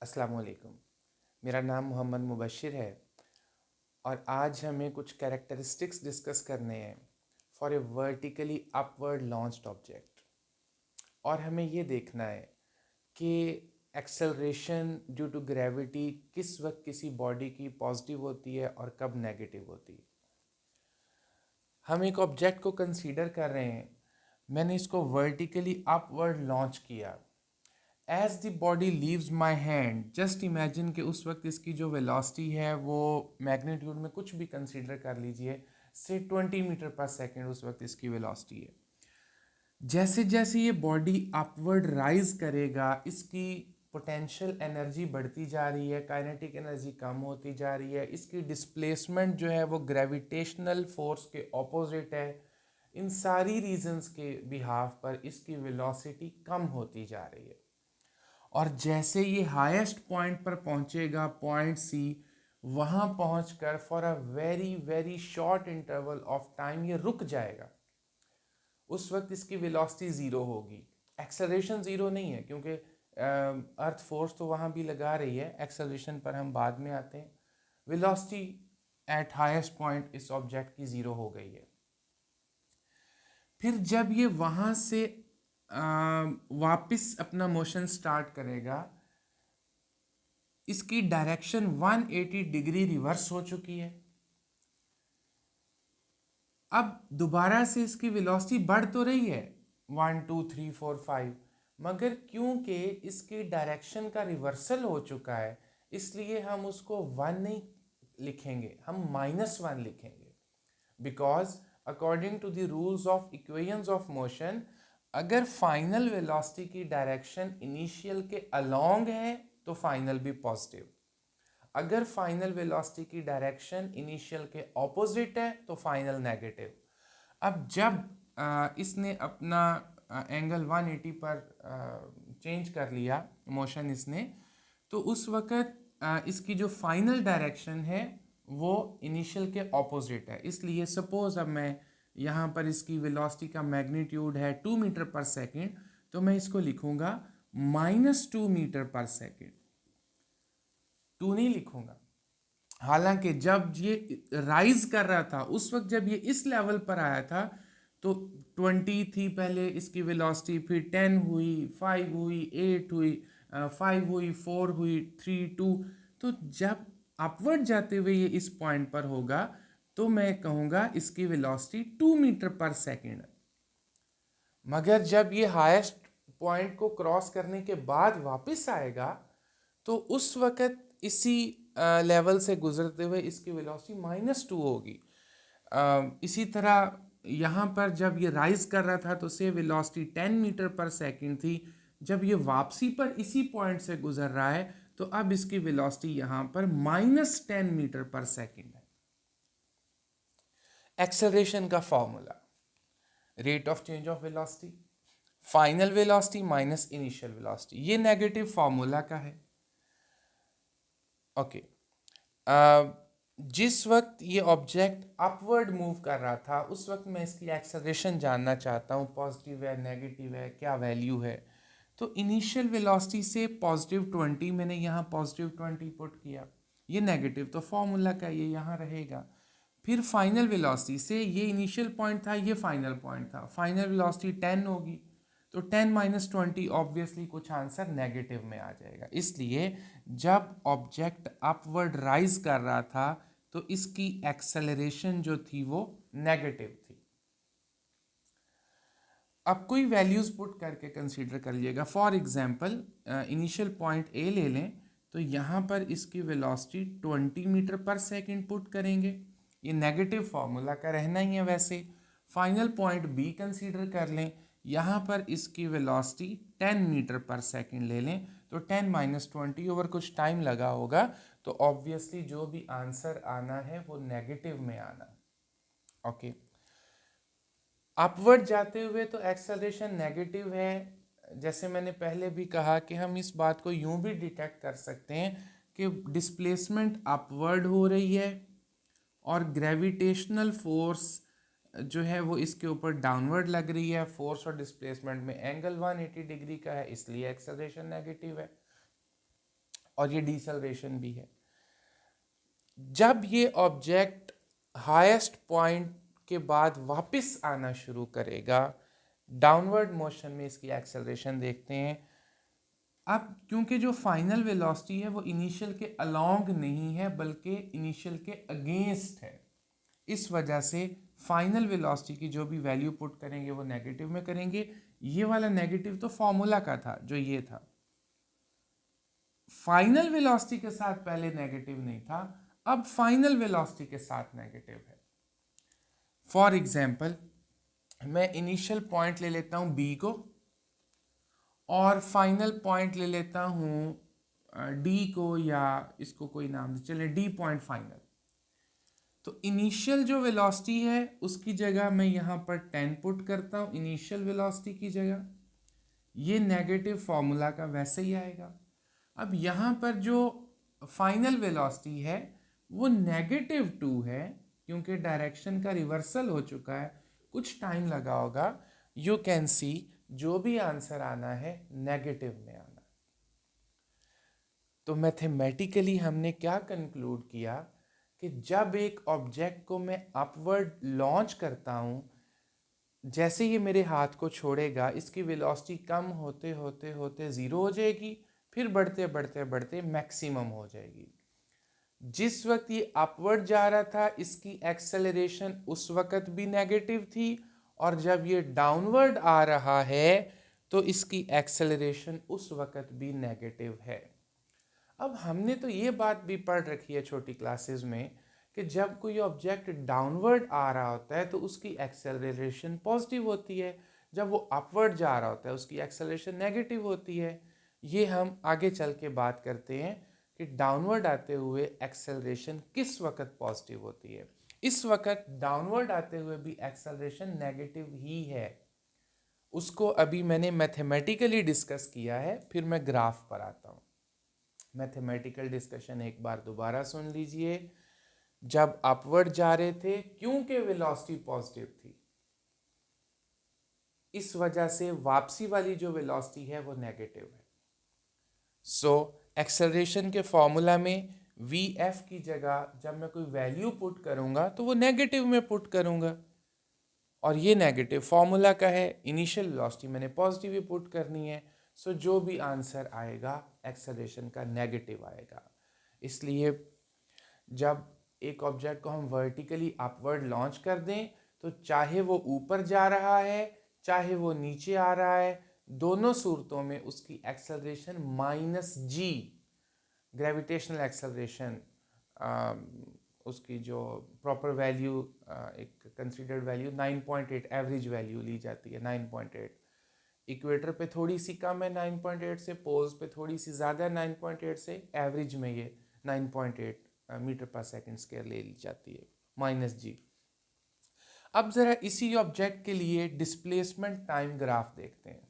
अस्सलाम वालेकुम। मेरा नाम मोहम्मद मुबशिर है और आज हमें कुछ कैरेक्टरिस्टिक्स डिस्कस करने हैं for a vertically upward launched object. और हमें ये देखना है कि एक्सेलरेशन ड्यू टू ग्रेविटी किस वक्त किसी बॉडी की पॉजिटिव होती है और कब नेगेटिव होती है। हम एक ऑब्जेक्ट को कंसीडर कर रहे हैं, मैंने इसको वर्टिकली अपवर्ड लॉन्च किया। As the body leaves my hand, just imagine कि उस वक्त इसकी जो वेलोसिटी है वो मैग्नीट्यूड में कुछ भी कंसीडर कर लीजिए, से 20 मीटर पर सेकेंड उस वक्त इसकी वेलोसिटी है। जैसे जैसे ये बॉडी अपवर्ड राइज करेगा इसकी पोटेंशियल एनर्जी बढ़ती जा रही है, काइनेटिक एनर्जी कम होती जा रही है, इसकी डिस्प्लेसमेंट जो है वो ग्रेविटेशनल फोर्स के ऑपोजिट है। इन सारी रीजंस के बिहाफ पर इसकी वेलोसिटी कम होती जा रही है और जैसे ये हाईएस्ट पॉइंट पर पहुंचेगा, पॉइंट सी, वहां पहुंचकर for a very very short interval of time ये रुक जाएगा। उस वक्त इसकी वेलोसिटी ज़ीरो होगी। एक्सेलरेशन ज़ीरो नहीं है क्योंकि अर्थ फोर्स तो वहाँ भी लगा रही है, एक्सेलरेशन पर हम बाद में आते हैं। वेलोसिटी एट हाईएस्ट पॉइंट इस ऑब्जेक्ट की ज़ीरो हो गई है। फिर जब ये वहाँ से वापस अपना मोशन स्टार्ट करेगा, इसकी डायरेक्शन 180 डिग्री रिवर्स हो चुकी है। अब दोबारा से इसकी वेलोसिटी बढ़ तो रही है 1 2 3 4 5, मगर क्योंकि इसकी डायरेक्शन का रिवर्सल हो चुका है इसलिए हम उसको 1 नहीं लिखेंगे, हम -1 लिखेंगे। Because according to the rules of equations of motion, अगर फाइनल वेलोसिटी की डायरेक्शन इनिशियल के अलोंग है तो फाइनल भी पॉजिटिव, अगर फाइनल वेलोसिटी की डायरेक्शन इनिशियल के ऑपोजिट है तो फाइनल नेगेटिव। अब जब इसने अपना एंगल 180 पर चेंज कर लिया मोशन इसने, तो उस वक़्त इसकी जो फाइनल डायरेक्शन है वो इनिशियल के ऑपोजिट है। इसलिए सपोज अब मैं यहाँ पर इसकी वेलोसिटी का मैग्नीट्यूड है 2 मीटर पर सेकेंड, तो मैं इसको लिखूँगा -2 मीटर पर सेकेंड, 2 नहीं लिखूँगा। हालांकि जब ये राइज कर रहा था उस वक्त जब ये इस लेवल पर आया था तो 20 थी पहले इसकी वेलोसिटी, फिर 10 हुई, 5 हुई, 8 हुई, 5 हुई, 4 हुई, 3 2। तो जब अपवर्ड जाते हुए ये इस पॉइंट पर होगा तो मैं कहूँगा इसकी वेलोसिटी 2 मीटर पर सेकेंड। मगर जब ये हाईएस्ट पॉइंट को क्रॉस करने के बाद वापस आएगा तो उस वक़्त इसी लेवल से गुजरते हुए इसकी वेलोसिटी -2 होगी। इसी तरह यहाँ पर जब ये राइज कर रहा था तो से वेलोसिटी 10 मीटर पर सेकंड थी, जब ये वापसी पर इसी पॉइंट से गुजर रहा है तो अब इसकी वेलोसिटी यहाँ पर -10 मीटर पर सेकंड है। एक्सेलरेशन का formula, rate of change of velocity, final velocity minus initial velocity, ये नेगेटिव फॉर्मूला का है। ओके, जिस वक्त ये ऑब्जेक्ट अपवर्ड मूव कर रहा था उस वक्त मैं इसकी एक्सेलरेशन जानना चाहता हूँ, पॉजिटिव है, नेगेटिव है, क्या वैल्यू है। तो इनिशियल वेलोसिटी से +20, मैंने यहाँ +20 पुट किया, ये नेगेटिव तो फॉर्मूला का ये यहाँ रहेगा। फिर फाइनल वेलोसिटी से, ये इनिशियल पॉइंट था, ये फाइनल पॉइंट था, फाइनल वेलोसिटी 10 होगी, तो 10 - 20 ऑब्वियसली कुछ आंसर नेगेटिव में आ जाएगा। इसलिए जब ऑब्जेक्ट अपवर्ड राइज कर रहा था तो इसकी एक्सेलरेशन जो थी वो नेगेटिव थी। अब कोई वैल्यूज पुट करके कंसीडर कर लीजिएगा। For example initial point A ले लें तो यहाँ पर इसकी वेलोसिटी 20 मीटर पर सेकंड पुट करेंगे, ये नेगेटिव फार्मूला का रहना ही है। वैसे फाइनल पॉइंट बी कंसीडर कर लें, यहाँ पर इसकी वेलोसिटी 10 मीटर पर सेकंड ले लें, तो 10 - 20 ओवर कुछ टाइम लगा होगा, तो ऑब्वियसली जो भी आंसर आना है वो नेगेटिव में आना। ओके, अपवर्ड जाते हुए तो एक्सेलरेशन नेगेटिव है। जैसे मैंने पहले भी कहा कि हम इस बात को यूं भी डिटेक्ट कर सकते हैं कि डिस्प्लेसमेंट अपवर्ड हो रही है और ग्रेविटेशनल फोर्स जो है वो इसके ऊपर डाउनवर्ड लग रही है। फोर्स और डिस्प्लेसमेंट में एंगल 180 डिग्री का है, इसलिए एक्सेलरेशन नेगेटिव है। और ये डिसेलरेशन भी है। जब ये ऑब्जेक्ट हाईएस्ट पॉइंट के बाद वापस आना शुरू करेगा, डाउनवर्ड मोशन में इसकी एक्सेलरेशन देखते हैं। अब क्योंकि जो फाइनल वेलोसिटी है वो इनिशियल के अलोंग नहीं है बल्कि इनिशियल के अगेंस्ट है, इस वजह से फाइनल वेलोसिटी की जो भी वैल्यू पुट करेंगे वो नेगेटिव में करेंगे। ये वाला नेगेटिव तो फॉर्मूला का था जो ये था, फाइनल वेलोसिटी के साथ पहले नेगेटिव नहीं था, अब फाइनल वेलोसिटी के साथ नेगेटिव है। फॉर एग्जाम्पल मैं इनिशियल पॉइंट ले लेता हूं बी को और फाइनल पॉइंट ले लेता हूं डी को, या इसको कोई नाम दे, चले डी पॉइंट फाइनल। तो इनिशियल जो वेलोसिटी है उसकी जगह मैं यहाँ पर 10 पुट करता हूँ इनिशियल वेलोसिटी की जगह, ये नेगेटिव फॉर्मूला का वैसे ही आएगा। अब यहाँ पर जो फाइनल वेलोसिटी है वो -2 है क्योंकि डायरेक्शन का रिवर्सल हो चुका है, कुछ टाइम लगा होगा। यू कैन सी जो भी आंसर आना है नेगेटिव में आना। तो मैथमेटिकली हमने क्या कंक्लूड किया कि जब एक ऑब्जेक्ट को मैं अपवर्ड लॉन्च करता हूँ, जैसे ये मेरे हाथ को छोड़ेगा इसकी वेलोसिटी कम होते होते होते ज़ीरो हो जाएगी, फिर बढ़ते बढ़ते बढ़ते मैक्सिमम हो जाएगी। जिस वक्त ये अपवर्ड जा रहा था इसकी एक्सेलरेशन उस वक्त भी नेगेटिव थी, और जब ये डाउनवर्ड आ रहा है तो इसकी एक्सेलरेशन उस वक्त भी नेगेटिव है। अब हमने तो ये बात भी पढ़ रखी है छोटी क्लासेस में कि जब कोई ऑब्जेक्ट डाउनवर्ड आ रहा होता है तो उसकी एक्सेलरेशन पॉजिटिव होती है, जब वो अपवर्ड जा रहा होता है उसकी एक्सेलरेशन नेगेटिव होती है। ये हम आगे चल के बात करते हैं कि डाउनवर्ड आते हुए एक्सेलरेशन किस वक्त पॉजिटिव होती है। इस वक्त डाउनवर्ड आते हुए भी एक्सेलरेशन नेगेटिव ही है, उसको अभी मैंने मैथमेटिकली डिस्कस किया है, फिर मैं ग्राफ पर आता हूँ। मैथमेटिकल डिस्कशन एक बार दोबारा सुन लीजिए। जब अपवर्ड जा रहे थे क्योंकि वेलोसिटी पॉजिटिव थी, इस वजह से वापसी वाली जो वेलोसिटी है वो नेगेटिव है। सो एक्सेलरेशन के फॉर्मूला में वी एफ की जगह जब मैं कोई वैल्यू पुट करूंगा तो वो नेगेटिव में पुट करूंगा, और ये नेगेटिव फॉर्मूला का है, इनिशियल वेलोसिटी मैंने पॉजिटिव ही पुट करनी है। सो जो भी आंसर आएगा एक्सेलरेशन का नेगेटिव आएगा। इसलिए जब एक ऑब्जेक्ट को हम वर्टिकली अपवर्ड लॉन्च कर दें तो चाहे वो ऊपर जा रहा है चाहे वो नीचे आ रहा है, दोनों सूरतों में उसकी एक्सेलरेशन -g, ग्रेविटेशनल एक्सेलरेशन, उसकी जो प्रॉपर वैल्यू एक कंसीडर्ड वैल्यू 9.8 एवरेज वैल्यू ली जाती है 9.8। इक्वेटर पे थोड़ी सी कम है 9.8 से, पोल्स पे थोड़ी सी ज़्यादा 9.8 से, एवरेज में ये 9.8 मीटर पर सेकंड स्क्वायर ले ली जाती है -g। अब ज़रा इसी ऑब्जेक्ट के लिए डिस्प्लेसमेंट टाइम ग्राफ देखते हैं।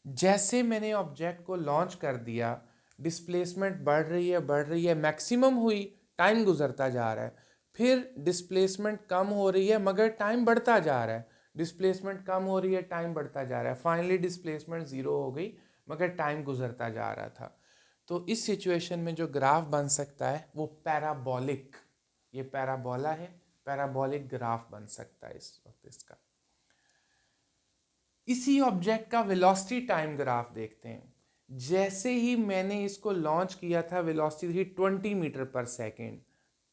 जैसे मैंने ऑब्जेक्ट को लॉन्च कर दिया, डिस्प्लेसमेंट बढ़ रही है, मैक्सिमम हुई, टाइम गुजरता जा रहा है, फिर डिस्प्लेसमेंट कम हो रही है मगर टाइम बढ़ता जा रहा है, डिस्प्लेसमेंट कम हो रही है, टाइम बढ़ता जा रहा है, फाइनली डिस्प्लेसमेंट ज़ीरो हो गई मगर टाइम गुजरता जा रहा था। तो इस सिचुएशन में जो ग्राफ बन सकता है वो पैराबोलिक, ये पैराबोला है, पैराबोलिक ग्राफ बन सकता है इस वक्त इसका। इसी ऑब्जेक्ट का वेलोसिटी टाइम ग्राफ देखते हैं। जैसे ही मैंने इसको लॉन्च किया था वेलोसिटी थी 20 मीटर पर सेकेंड,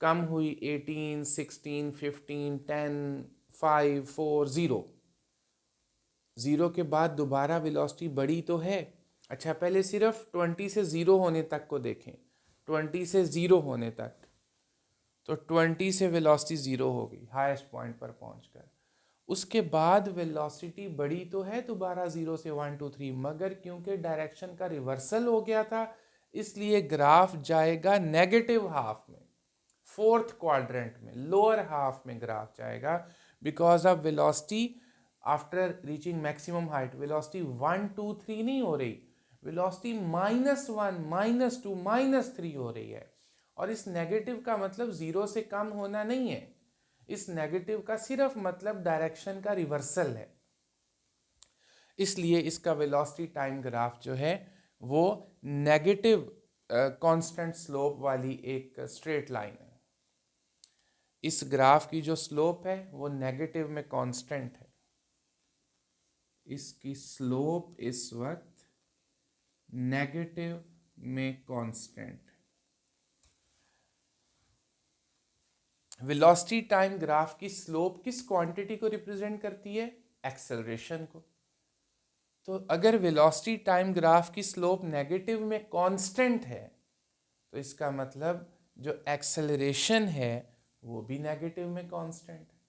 कम हुई 18, 16, 15, 10, 5, 4, 0। ज़ीरो के बाद दोबारा वेलोसिटी बढ़ी तो है। अच्छा पहले सिर्फ 20 से 0 होने तक को देखें, 20 से 0 होने तक, तो 20 से वेलोसिटी 0 हो गई हाईएस्ट पॉइंट पर पहुंचकर। उसके बाद वेलोसिटी बढ़ी तो है दोबारा 0 से 1, 2, 3, मगर क्योंकि डायरेक्शन का रिवर्सल हो गया था इसलिए ग्राफ जाएगा नेगेटिव हाफ में, फोर्थ क्वाड्रेंट में, लोअर हाफ में ग्राफ जाएगा, because of velocity after reaching maximum height velocity 1, 2, 3 नहीं हो रही, वेलोसिटी -1, -2, -3 हो रही है। और इस नेगेटिव का मतलब 0 से कम होना नहीं है, इस नेगेटिव का सिर्फ मतलब डायरेक्शन का रिवर्सल है। इसलिए इसका वेलोसिटी टाइम ग्राफ जो है वो नेगेटिव कांस्टेंट स्लोप वाली एक स्ट्रेट लाइन है। इस ग्राफ की जो स्लोप है वो नेगेटिव में कांस्टेंट है। इसकी स्लोप इस वक्त नेगेटिव में कांस्टेंट। वेलोसिटी टाइम ग्राफ की स्लोप किस क्वांटिटी को रिप्रेजेंट करती है? एक्सेलरेशन को। तो अगर वेलोसिटी टाइम ग्राफ की स्लोप नेगेटिव में कांस्टेंट है तो इसका मतलब जो एक्सेलरेशन है वो भी नेगेटिव में कांस्टेंट है।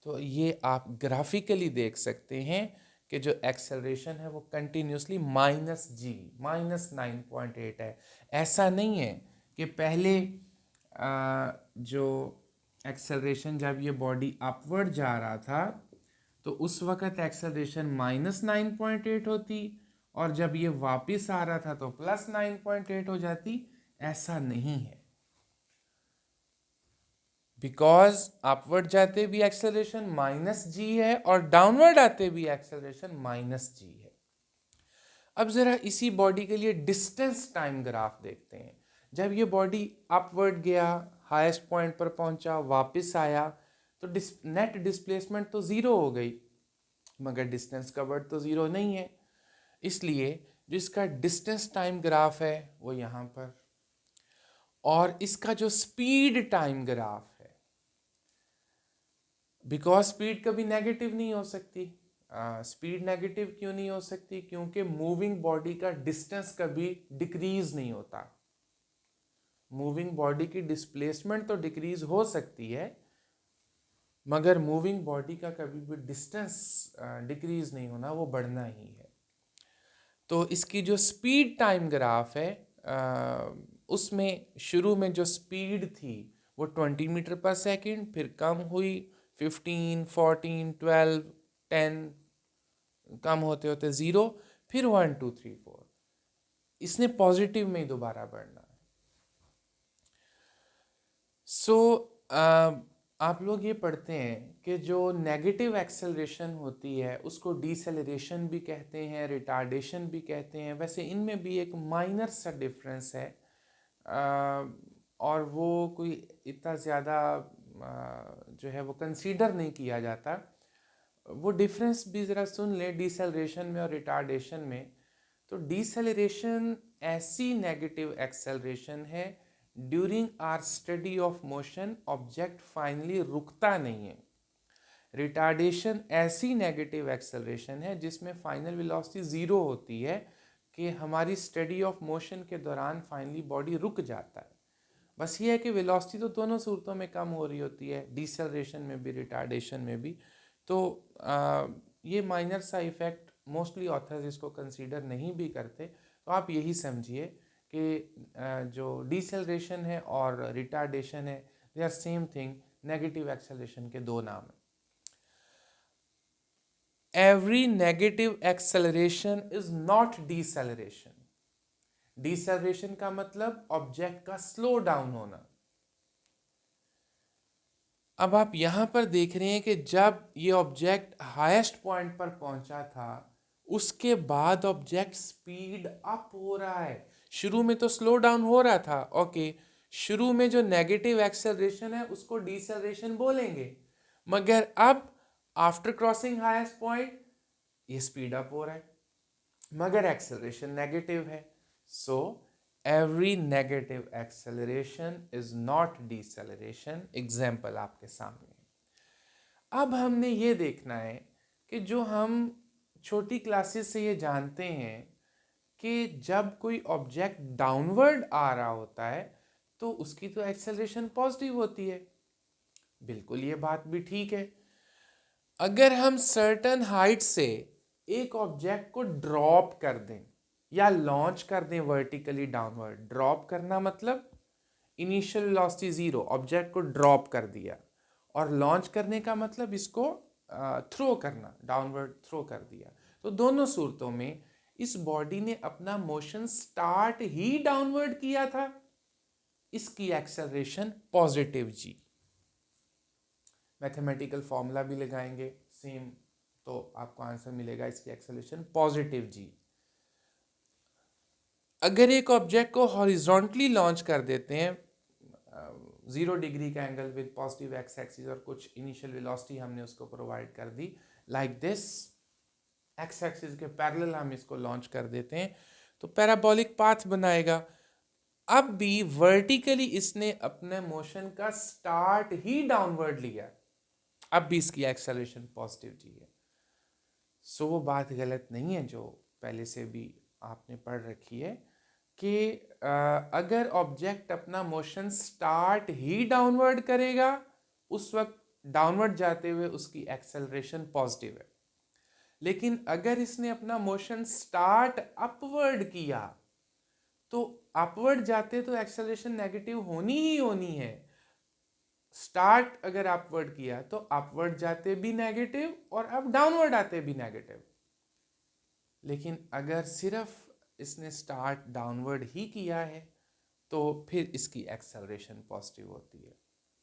तो ये आप ग्राफिकली देख सकते हैं कि जो एक्सेलरेशन है वो कंटिन्यूसली -9.8 है। ऐसा नहीं है कि पहले जो एक्सेलरेशन जब ये बॉडी अपवर्ड जा रहा था तो उस वक्त एक्सेलरेशन -9.8 होती और जब ये वापस आ रहा था तो +9.8 हो जाती। ऐसा नहीं है, बिकॉज अपवर्ड जाते भी एक्सेलरेशन -g है और डाउनवर्ड आते भी एक्सेलरेशन -g है। अब जरा इसी बॉडी के लिए डिस्टेंस टाइम ग्राफ देखते हैं। जब ये बॉडी अपवर्ड गया, हाईएस्ट पॉइंट पर पहुंचा, वापस आया तो नेट डिस्प्लेसमेंट तो ज़ीरो हो गई, मगर डिस्टेंस कवर्ड तो ज़ीरो नहीं है। इसलिए जो इसका डिस्टेंस टाइम ग्राफ है वो यहाँ पर, और इसका जो स्पीड टाइम ग्राफ है, बिकॉज स्पीड कभी नेगेटिव नहीं हो सकती। स्पीड नेगेटिव क्यों नहीं हो सकती? क्योंकि मूविंग बॉडी का डिस्टेंस कभी डिक्रीज नहीं होता। मूविंग बॉडी की डिस्प्लेसमेंट तो डिक्रीज हो सकती है, मगर मूविंग बॉडी का कभी भी डिस्टेंस डिक्रीज नहीं होना, वो बढ़ना ही है। तो इसकी जो स्पीड टाइम ग्राफ है उसमें शुरू में जो स्पीड थी वो 20 मीटर पर सेकंड, फिर कम हुई 15, 14, 12, 10, कम होते होते 0, फिर 1, 2, 3, 4। इसने पॉजिटिव में ही दोबारा बढ़ना है। सो आप लोग ये पढ़ते हैं कि जो नेगेटिव एक्सेलरेशन होती है उसको डिसेलरेशन भी कहते हैं, रिटार्डेशन भी कहते हैं। वैसे इनमें भी एक माइनर सा डिफरेंस है, और वो कोई इतना ज़्यादा जो है वो कंसीडर नहीं किया जाता। वो डिफरेंस भी ज़रा सुन लें डिसेलरेशन में और रिटार्डेशन में। तो डिसेलरेशन ऐसी नेगेटिव एक्सेलरेशन है during our study of motion object finally रुकता नहीं है। रिटार्डेशन ऐसी नेगेटिव एक्सेलरेशन है जिसमें फाइनल वेलोसिटी ज़ीरो होती है, कि हमारी स्टडी ऑफ मोशन के दौरान फाइनली बॉडी रुक जाता है। बस ये है कि वेलोसिटी तो दोनों सूरतों में कम हो रही होती है, डिसेलरेशन में भी रिटार्डेशन में भी। तो ये माइनर सा इफेक्ट मोस्टली ऑथर्स इसको कंसीडर नहीं भी करते। तो आप यही समझिए कि जो डिसेलरेशन है और रिटार्डेशन है, they are same thing, negative acceleration के दो नाम हैं। Every negative acceleration is not deceleration. Deceleration का मतलब ऑब्जेक्ट का स्लो डाउन होना। अब आप यहां पर देख रहे हैं कि जब ये ऑब्जेक्ट हाईएस्ट पॉइंट पर पहुंचा था उसके बाद ऑब्जेक्ट स्पीड अप हो रहा है। शुरू में तो स्लो डाउन हो रहा था, ओके। शुरू में जो नेगेटिव एक्सेलरेशन है उसको डिसेलरेशन बोलेंगे, मगर अब आफ्टर क्रॉसिंग हाईएस्ट पॉइंट ये स्पीड अप हो रहा है, मगर एक्सेलरेशन नेगेटिव है। So every negative acceleration is not deceleration. Example आपके सामने। अब हमने ये देखना है कि जो हम छोटी क्लासेस से ये जानते हैं कि जब कोई ऑब्जेक्ट डाउनवर्ड आ रहा होता है तो उसकी तो एक्सेलरेशन पॉजिटिव होती है। बिल्कुल ये बात भी ठीक है। अगर हम सर्टन हाइट से एक ऑब्जेक्ट को ड्रॉप कर दें या लॉन्च कर दें वर्टिकली डाउनवर्ड, ड्रॉप करना मतलब इनिशियल वेलोसिटी 0, ऑब्जेक्ट को ड्रॉप कर दिया, और लॉन्च करने का मतलब इसको थ्रो करना, डाउनवर्ड थ्रो कर दिया। तो दोनों सूरतों में इस बॉडी ने अपना मोशन स्टार्ट ही डाउनवर्ड किया था, इसकी एक्सेलरेशन पॉजिटिव जी। मैथमेटिकल फॉर्मूला भी लगाएंगे सेम, तो आपको आंसर मिलेगा इसकी एक्सेलरेशन पॉजिटिव जी। अगर एक ऑब्जेक्ट को हॉरिजॉन्टली लॉन्च कर देते हैं 0 डिग्री का angle with positive x axis और कुछ इनिशियल वेलोसिटी हमने उसको प्रोवाइड कर दी लाइक दिस, एक्स एक्सिस के पैरेलल हम इसको लॉन्च कर देते हैं तो पैराबोलिक पाथ बनाएगा। अब भी वर्टिकली इसने अपने मोशन का स्टार्ट ही डाउनवर्ड लिया, अब भी इसकी एक्सेलरेशन पॉजिटिव जी है। सो वो बात गलत नहीं है जो पहले से भी आपने पढ़ रखी है कि अगर ऑब्जेक्ट अपना मोशन स्टार्ट ही डाउनवर्ड करेगा उस वक्त डाउनवर्ड जाते हुए उसकी एक्सेलरेशन पॉजिटिव है, लेकिन अगर इसने अपना मोशन स्टार्ट अपवर्ड किया तो अपवर्ड जाते तो एक्सेलरेशन नेगेटिव होनी ही होनी है। स्टार्ट अगर अपवर्ड किया तो अपवर्ड जाते भी नेगेटिव और अब डाउनवर्ड आते भी नेगेटिव, लेकिन अगर सिर्फ इसने स्टार्ट डाउनवर्ड ही किया है तो फिर इसकी एक्सेलरेशन पॉजिटिव होती है।